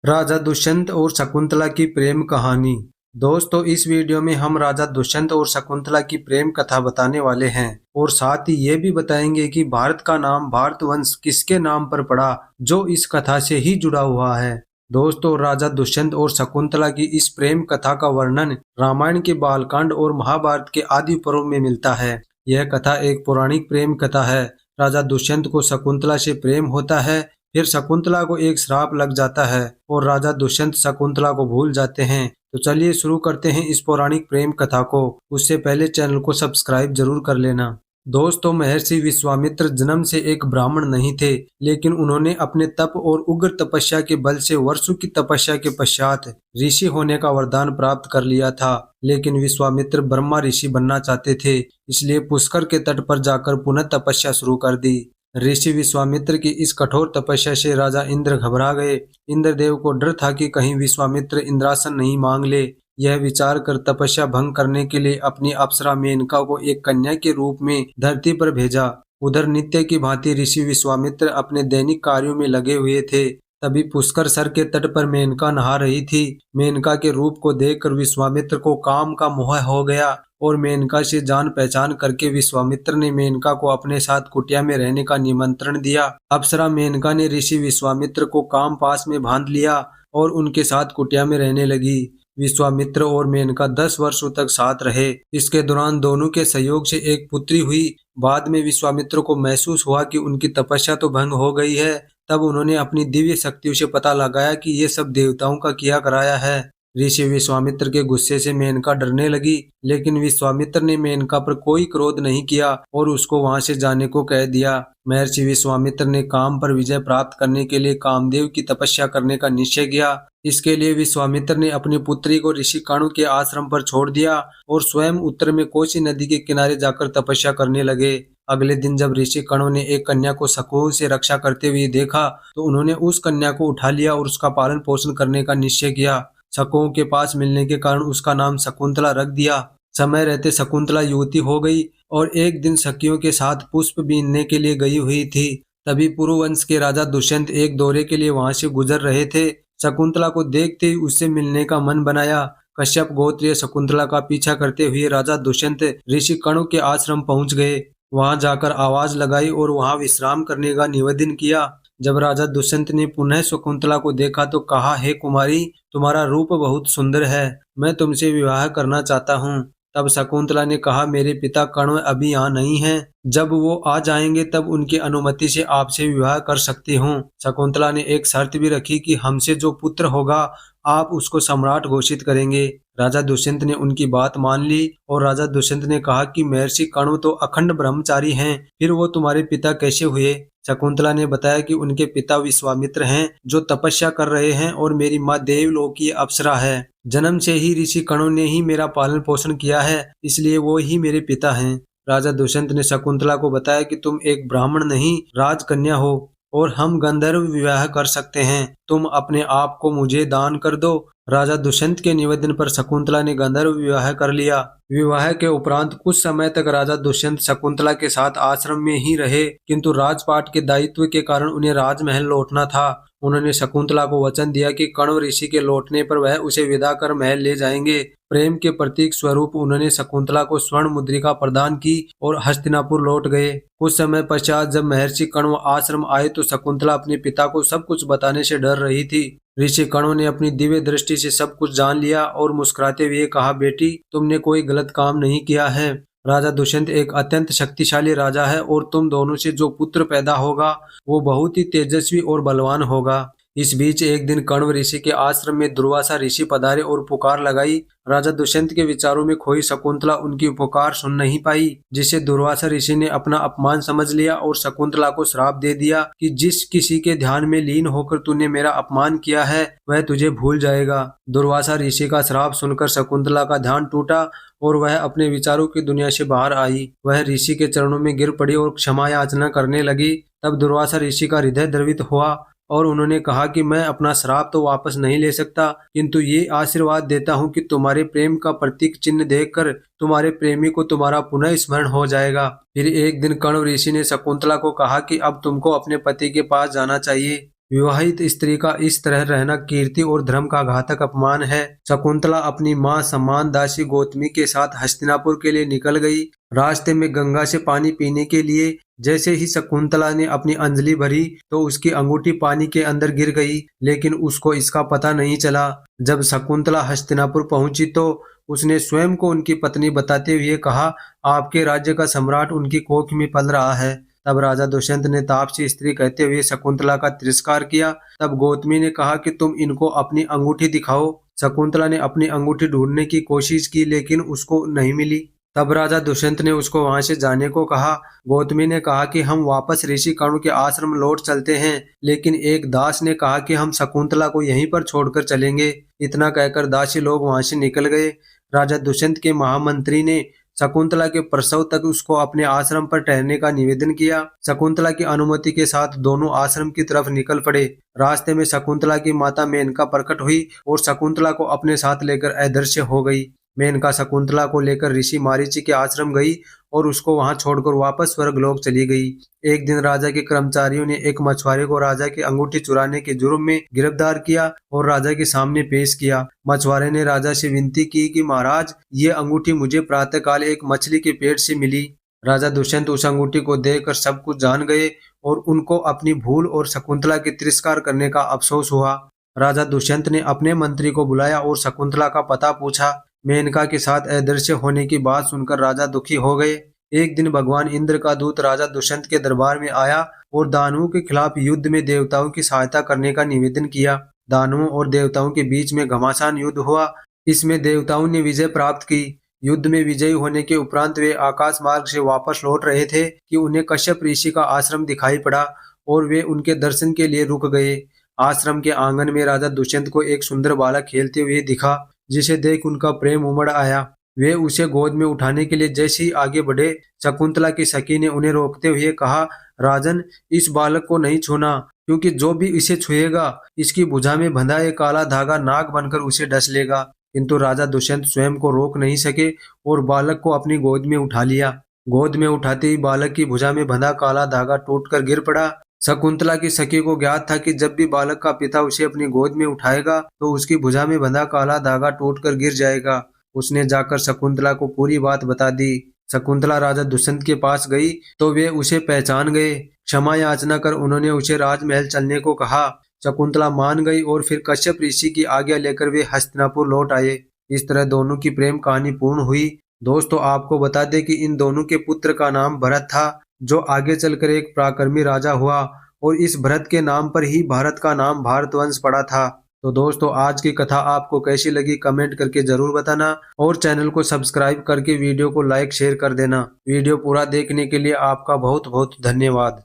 राजा दुष्यंत और शकुंतला की प्रेम कहानी। दोस्तों, इस वीडियो में हम राजा दुष्यंत और शकुंतला की प्रेम कथा बताने वाले हैं और साथ ही ये भी बताएंगे कि भारत का नाम भारतवंश किसके नाम पर पड़ा, जो इस कथा से ही जुड़ा हुआ है। दोस्तों, राजा दुष्यंत और शकुंतला की इस प्रेम कथा का वर्णन रामायण के बालकांड और महाभारत के आदि पर्व में मिलता है। यह कथा एक पौराणिक प्रेम कथा है। राजा दुष्यंत को शकुंतला से प्रेम होता है, फिर शकुंतला को एक श्राप लग जाता है और राजा दुष्यंत शकुंतला को भूल जाते हैं। तो चलिए शुरू करते हैं इस पौराणिक प्रेम कथा को। उससे पहले चैनल को सब्सक्राइब जरूर कर लेना। दोस्तों, महर्षि विश्वामित्र जन्म से एक ब्राह्मण नहीं थे, लेकिन उन्होंने अपने तप और उग्र तपस्या के बल से वर्षों की तपस्या के पश्चात ऋषि होने का वरदान प्राप्त कर लिया था। लेकिन विश्वामित्र ब्रह्मा ऋषि बनना चाहते थे, इसलिए पुष्कर के तट पर जाकर पुनः तपस्या शुरू कर दी। ऋषि विश्वामित्र की इस कठोर तपस्या से राजा इंद्र घबरा गए। इंद्रदेव को डर था कि कहीं विश्वामित्र इंद्रासन नहीं मांग ले। यह विचार कर तपस्या भंग करने के लिए अपनी अप्सरा मेनका को एक कन्या के रूप में धरती पर भेजा। उधर नित्य की भांति ऋषि विश्वामित्र अपने दैनिक कार्यों में लगे हुए थे। तभी पुष्कर सर के तट पर मेनका नहा रही थी। मेनका के रूप को देखकर विश्वामित्र को काम का मोह हो गया और मेनका से जान पहचान करके विश्वामित्र ने मेनका को अपने साथ कुटिया में रहने का निमंत्रण दिया। अप्सरा मेनका ने ऋषि विश्वामित्र को काम पास में बांध लिया और उनके साथ कुटिया में रहने लगी। विश्वामित्र और मेनका 10 वर्षों तक साथ रहे। इसके दौरान दोनों के सहयोग से एक पुत्री हुई। बाद में विश्वामित्र को महसूस हुआ कि उनकी तपस्या तो भंग हो गई है। तब उन्होंने अपनी दिव्य शक्तियों से पता लगाया कि ये सब देवताओं का किया कराया है। ऋषि विश्वामित्र के गुस्से से मेनका डरने लगी, लेकिन विश्वामित्र ने मेनका पर कोई क्रोध नहीं किया और उसको वहां से जाने को कह दिया। महर्षि विश्वामित्र ने काम पर विजय प्राप्त करने के लिए कामदेव की तपस्या करने का निश्चय किया। इसके लिए विश्वामित्र ने अपनी पुत्री को ऋषि काणु के आश्रम पर छोड़ दिया और स्वयं उत्तर में कोसी नदी के किनारे जाकर तपस्या करने लगे। अगले दिन जब ऋषि कणु ने एक कन्या को शकुओं से रक्षा करते हुए देखा, तो उन्होंने उस कन्या को उठा लिया और उसका पालन पोषण करने का निश्चय किया। शकुओं के पास मिलने के कारण उसका नाम शकुंतला रख दिया। समय रहते शकुंतला युवती हो गई और एक दिन सखियों के साथ पुष्प बीनने के लिए गई हुई थी। तभी पुरुवंश के राजा दुष्यंत एक दौरे के लिए वहां से गुजर रहे थे। शकुंतला को देखते ही उससे मिलने का मन बनाया। कश्यप गोत्रीय शकुंतला का पीछा करते हुए राजा दुष्यंत ऋषि कणु के आश्रम पहुंच गए। वहां जाकर आवाज लगाई और वहां विश्राम करने का निवेदन किया। जब राजा दुष्यंत ने पुनः शकुंतला को देखा तो कहा, हे कुमारी, तुम्हारा रूप बहुत सुंदर है, मैं तुमसे विवाह करना चाहता हूँ। तब शकुंतला ने कहा, मेरे पिता कण्व अभी यहाँ नहीं हैं, जब वो आ जाएंगे तब उनकी अनुमति से आपसे विवाह कर सकती हूँ। शकुंतला ने एक शर्त भी रखी कि हमसे जो पुत्र होगा आप उसको सम्राट घोषित करेंगे। राजा दुष्यंत ने उनकी बात मान ली और राजा दुष्यंत ने कहा कि महर्षि कण्व तो अखंड ब्रह्मचारी हैं, फिर वो तुम्हारे पिता कैसे हुए? शकुंतला ने बताया कि उनके पिता विश्वामित्र हैं, जो तपस्या कर रहे हैं, और मेरी माँ देवलोकीय अप्सरा है। जन्म से ही ऋषि कणु ने ही मेरा पालन पोषण किया है, इसलिए वो ही मेरे पिता हैं। राजा दुष्यंत ने शकुंतला को बताया कि तुम एक ब्राह्मण नहीं, राजकन्या हो और हम गंधर्व विवाह कर सकते हैं। तुम अपने आप को मुझे दान कर दो। राजा दुष्यंत के निवेदन पर शकुंतला ने गंधर्व विवाह कर लिया। विवाह के उपरांत कुछ समय तक राजा दुष्यंत शकुंतला के साथ आश्रम में ही रहे, किंतु राजपाट के दायित्व के कारण उन्हें राजमहल लौटना था। उन्होंने शकुंतला को वचन दिया कि कण्व ऋषि के लौटने पर वह उसे विदा कर महल ले जाएंगे। प्रेम के प्रतीक स्वरूप उन्होंने शकुंतला को स्वर्ण मुद्रिका प्रदान की और हस्तिनापुर लौट गए। कुछ समय पश्चात जब महर्षि कण्व आश्रम आए तो शकुंतला अपने पिता को सब कुछ बताने से डर रही थी। ऋषि कण्व ने अपनी दिव्य दृष्टि से सब कुछ जान लिया और मुस्कुराते हुए कहा, बेटी, तुमने कोई गलत काम नहीं किया है। राजा दुष्यंत एक अत्यंत शक्तिशाली राजा है और तुम दोनों से जो पुत्र पैदा होगा वो बहुत ही तेजस्वी और बलवान होगा। इस बीच एक दिन कण्व ऋषि के आश्रम में दुर्वासा ऋषि पधारे और पुकार लगाई। राजा दुष्यंत के विचारों में खोई शकुंतला उनकी पुकार सुन नहीं पाई, जिसे दुर्वासा ऋषि ने अपना अपमान समझ लिया और शकुंतला को श्राप दे दिया कि जिस किसी के ध्यान में लीन होकर तूने मेरा अपमान किया है वह तुझे भूल जाएगा। दुर्वासा ऋषि का श्राप सुनकर शकुंतला का ध्यान टूटा और वह अपने विचारों की दुनिया से बाहर आई। वह ऋषि के चरणों में गिर पड़ी और क्षमा याचना करने लगी। तब दुर्वासा ऋषि का हृदय द्रवित हुआ और उन्होंने कहा कि मैं अपना श्राप तो वापस नहीं ले सकता, किंतु ये आशीर्वाद देता हूँ कि तुम्हारे प्रेम का प्रतीक चिन्ह देखकर तुम्हारे प्रेमी को तुम्हारा पुनः स्मरण हो जाएगा। फिर एक दिन कण्व ऋषि ने शकुंतला को कहा कि अब तुमको अपने पति के पास जाना चाहिए। विवाहित स्त्री का इस तरह रहना कीर्ति और धर्म का घातक अपमान है। शकुंतला अपनी मां समान दासी गौतमी के साथ हस्तिनापुर के लिए निकल गई। रास्ते में गंगा से पानी पीने के लिए जैसे ही शकुंतला ने अपनी अंजलि भरी तो उसकी अंगूठी पानी के अंदर गिर गई, लेकिन उसको इसका पता नहीं चला। जब शकुंतला हस्तिनापुर पहुंची तो उसने स्वयं को उनकी पत्नी बताते हुए कहा, आपके राज्य का सम्राट उनकी कोख में पल रहा है। तब राजा दुष्यंत ने तापसी स्त्री कहते हुए शकुंतला का तिरस्कार किया। तब गौतमी ने कहा कि तुम इनको अपनी अंगूठी दिखाओ। शकुंतला ने अपनी अंगूठी ढूंढने की कोशिश की, लेकिन उसको नहीं मिली। तब राजा दुष्यंत ने उसको वहां से जाने को कहा। गौतमी ने कहा कि हम वापस ऋषि कर्ण के आश्रम लौट चलते हैं, लेकिन एक दास ने कहा कि हम शकुंतला को यहीं पर छोड़कर चलेंगे। इतना कहकर दासी लोग वहां से निकल गए। राजा दुष्यंत के महामंत्री ने शकुंतला के प्रसव तक उसको अपने आश्रम पर ठहरने का निवेदन किया। शकुंतला की अनुमति के साथ दोनों आश्रम की तरफ निकल पड़े। रास्ते में शकुंतला की माता मेनका प्रकट हुई और शकुंतला को अपने साथ लेकर अदृश्य हो गई। मेनका शकुंतला को लेकर ऋषि मारीची के आश्रम गई और उसको वहां छोड़कर वापस स्वर्गलोक चली गई। एक दिन राजा के कर्मचारियों ने एक मछुआरे को राजा की अंगूठी चुराने के जुर्म में गिरफ्तार किया और राजा के सामने पेश किया। मछुआरे ने राजा से विनती की कि महाराज, ये अंगूठी मुझे प्रातःकाल एक मछली के पेट से मिली। राजा दुष्यंत उस अंगूठी को देखकर सब कुछ जान गए और उनको अपनी भूल और शकुंतला के तिरस्कार करने का अफसोस हुआ। राजा दुष्यंत ने अपने मंत्री को बुलाया और शकुंतला का पता पूछा। मेनका के साथ अदृश्य होने की बात सुनकर राजा दुखी हो गए। एक दिन भगवान इंद्र का दूत राजा दुष्यंत के दरबार में आया और दानवों के खिलाफ युद्ध में देवताओं की सहायता करने का निवेदन किया। दानवों और देवताओं के बीच में घमासान युद्ध हुआ। इसमें देवताओं ने विजय प्राप्त की। युद्ध में विजयी होने के उपरांत वे आकाश मार्ग से वापस लौट रहे थे कि उन्हें कश्यप ऋषि का आश्रम दिखाई पड़ा और वे उनके दर्शन के लिए रुक गए। आश्रम के आंगन में राजा दुष्यंत को एक सुंदर बालक खेलते हुए दिखा, जिसे देख उनका प्रेम उमड़ आया। वे उसे गोद में उठाने के लिए जैसे ही आगे बढ़े, शकुंतला की सखी ने उन्हें रोकते हुए कहा, राजन, इस बालक को नहीं छूना, क्योंकि जो भी इसे छुएगा इसकी भुजा में बंधा एक काला धागा नाग बनकर उसे डस लेगा। किंतु राजा दुष्यंत स्वयं को रोक नहीं सके और बालक को अपनी गोद में उठा लिया। गोद में उठाते ही बालक की भुजा में बंधा काला धागा टूटकर गिर पड़ा। शकुंतला की सखी को ज्ञात था कि जब भी बालक का पिता उसे अपनी गोद में उठाएगा तो उसकी भुजा में बंधा काला धागा टूटकर गिर जाएगा। उसने जाकर शकुंतला को पूरी बात बता दी। शकुंतला राजा दुष्यंत के पास गई तो वे उसे पहचान गए। क्षमा याचना कर उन्होंने उसे राजमहल चलने को कहा। शकुंतला मान गई और फिर कश्यप ऋषि की आज्ञा लेकर वे हस्तिनापुर लौट आए। इस तरह दोनों की प्रेम कहानी पूर्ण हुई। दोस्तों, आपको बता दें कि इन दोनों के पुत्र का नाम भरत था, जो आगे चलकर एक पराक्रमी राजा हुआ और इस भरत के नाम पर ही भारत का नाम भारतवंश पड़ा था। तो दोस्तों, आज की कथा आपको कैसी लगी कमेंट करके जरूर बताना और चैनल को सब्सक्राइब करके वीडियो को लाइक शेयर कर देना। वीडियो पूरा देखने के लिए आपका बहुत बहुत धन्यवाद।